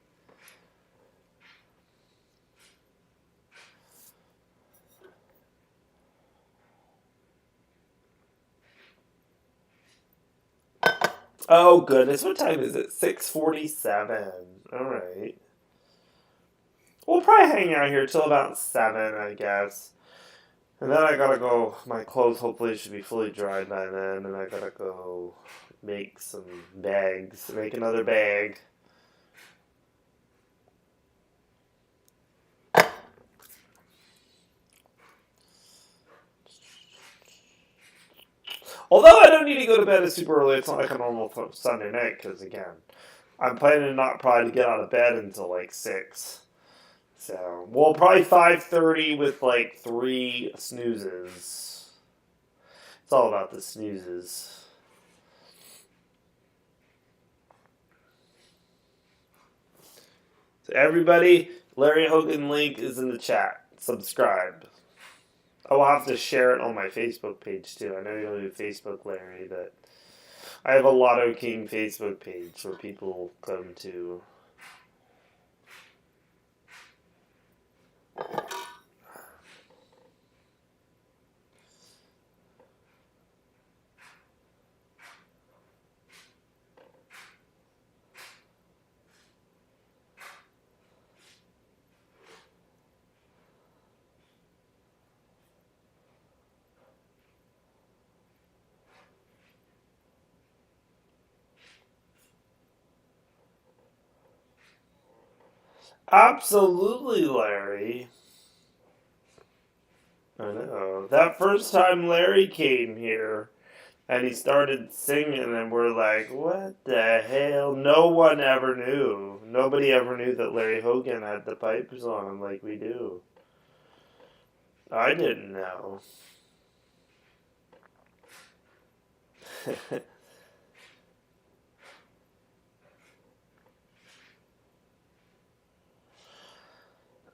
Oh goodness, what time is it? 6:47. All right. We'll probably hang out here till about 7, I guess. And then I gotta go. My clothes hopefully should be fully dried by then, and I gotta go make some bags. Make another bag. Although I don't need to go to bed super early, it's not like a normal Sunday night, because again, I'm planning not probably to get out of bed until like 6. So, well, probably 5:30 with like 3 snoozes. It's all about the snoozes. So everybody, Larry Hogan link is in the chat. Subscribe. I will have to share it on my Facebook page too. I know you don't do Facebook, Larry, but I have a Lotto King Facebook page where people come to. Absolutely, Larry. I know. That first time Larry came here and he started singing, and we're like, what the hell? No one ever knew. Nobody ever knew that Larry Hogan had the pipes on him like we do. I didn't know.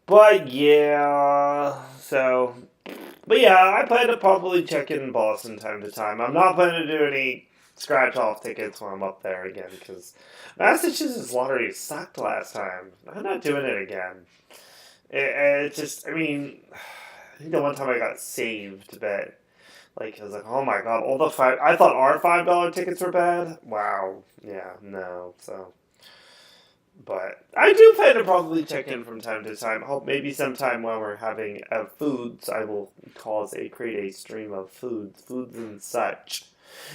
But yeah, so. But yeah, I plan to probably check in Boston time to time. I'm not planning to do any scratch off tickets when I'm up there again because Massachusetts lottery sucked last time. I'm not doing it again. It just, I mean, I think the one time I got saved, but like I was like, oh my god, all the five. I thought our $5 tickets were bad. Wow, yeah, no, so. But I do plan to probably check in from time to time. Hope maybe sometime when we're having foods, I will create a stream of foods and such.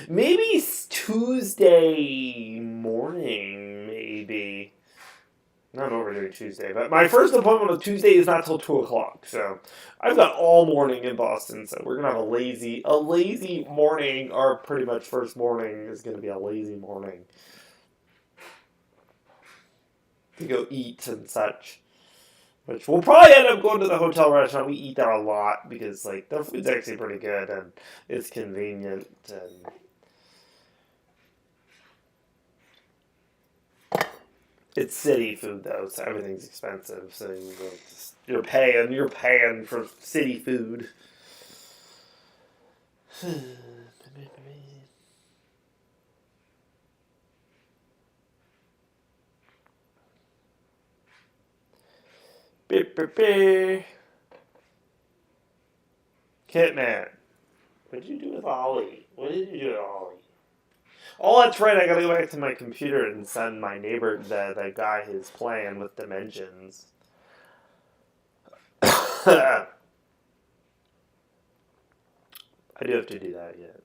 Maybe Tuesday morning, maybe. Not overdoing Tuesday, but my first appointment on Tuesday is not till 2:00. So I've got all morning in Boston. So we're gonna have a lazy morning. Our pretty much first morning is gonna be a lazy morning. To go eat and such. Which we'll probably end up going to the hotel restaurant. We eat there a lot because like their food's actually pretty good and it's convenient and it's city food though, so everything's expensive. So you're paying for city food. Kitman, what did you do with Ollie? What did you do with Ollie? Oh, that's right. I gotta go back to my computer and send my neighbor, the guy, his plan with dimensions. I do have to do that yet.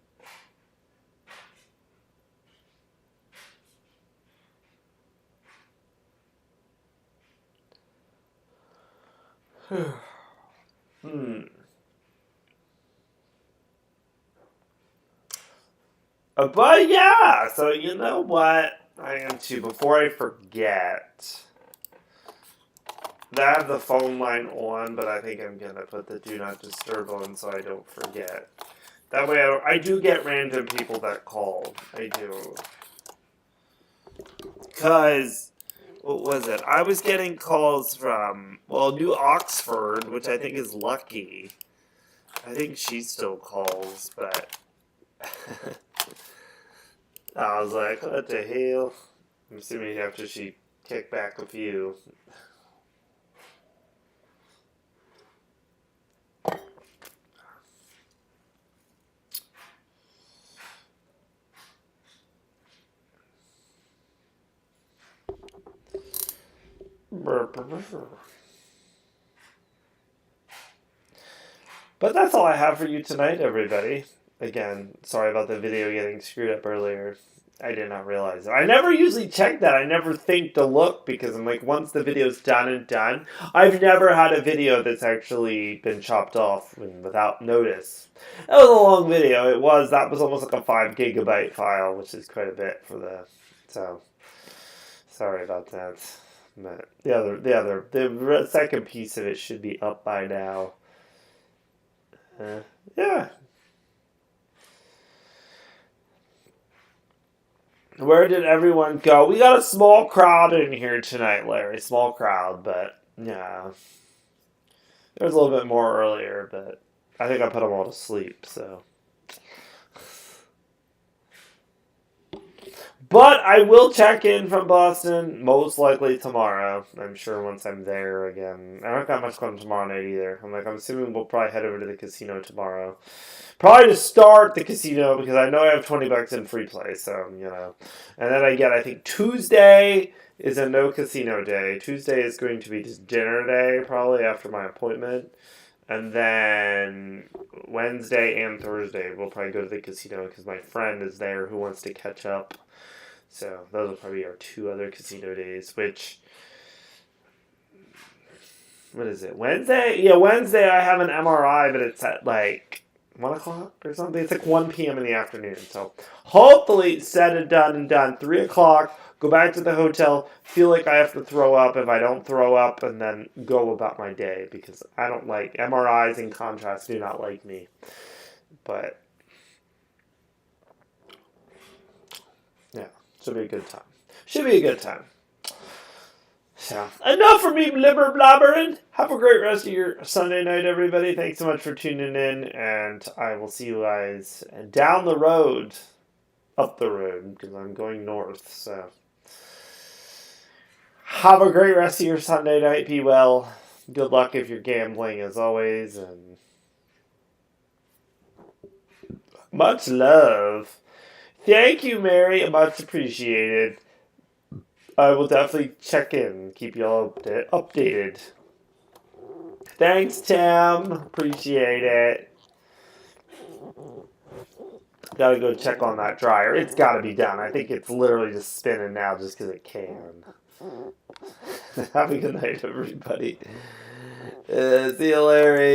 But yeah, so you know what? I am too. Before I forget, I have the phone line on, but I think I'm gonna put the do not disturb on so I don't forget. That way, I do get random people that call. I do. Because, what was it? I was getting calls from, well, New Oxford, which I think is lucky. I think she still calls, but I was like, what the hell? I'm assuming after she kicked back a few. But that's all I have for you tonight, everybody. Again, sorry about the video getting screwed up earlier. I did not realize it. I never usually check that. I never think to look because I'm like, once the video's done and done, I've never had a video that's actually been chopped off without notice. That was a long video. That was almost like a 5 gigabyte file, which is quite a bit for so sorry about that. But the second piece of it should be up by now. Yeah. Where did everyone go? We got a small crowd in here tonight, Larry. Small crowd, but yeah. There was a little bit more earlier, but I think I put them all to sleep, so. But I will check in from Boston, most likely tomorrow. I'm sure once I'm there again. I don't got much going tomorrow night either. I'm assuming we'll probably head over to the casino tomorrow. Probably to start the casino because I know I have $20 in free play, so, you know. And then I think Tuesday is a no casino day. Tuesday is going to be just dinner day, probably after my appointment. And then Wednesday and Thursday we'll probably go to the casino because my friend is there who wants to catch up. So those will probably be our 2 other casino days, which, what is it, Wednesday? Yeah, Wednesday I have an MRI, but it's at 1 o'clock or something. It's 1 p.m. in the afternoon. So hopefully said and done. 3 o'clock, go back to the hotel, feel like I have to throw up. If I don't throw up, and then go about my day because I don't like MRIs. In contrast, do not like me. But yeah. Should be a good time. So, enough for me blibber blabbering. Have a great rest of your Sunday night, everybody. Thanks so much for tuning in, and I will see you guys down the road, up the road, because I'm going north, so. Have a great rest of your Sunday night. Be well. Good luck if you're gambling, as always, and much love. Thank you, Mary. Much appreciated. I will definitely check in. Keep y'all updated. Thanks, Tim. Appreciate it. Gotta go check on that dryer. It's gotta be done. I think it's literally just spinning now just because it can. Have a good night, everybody. See you, Larry.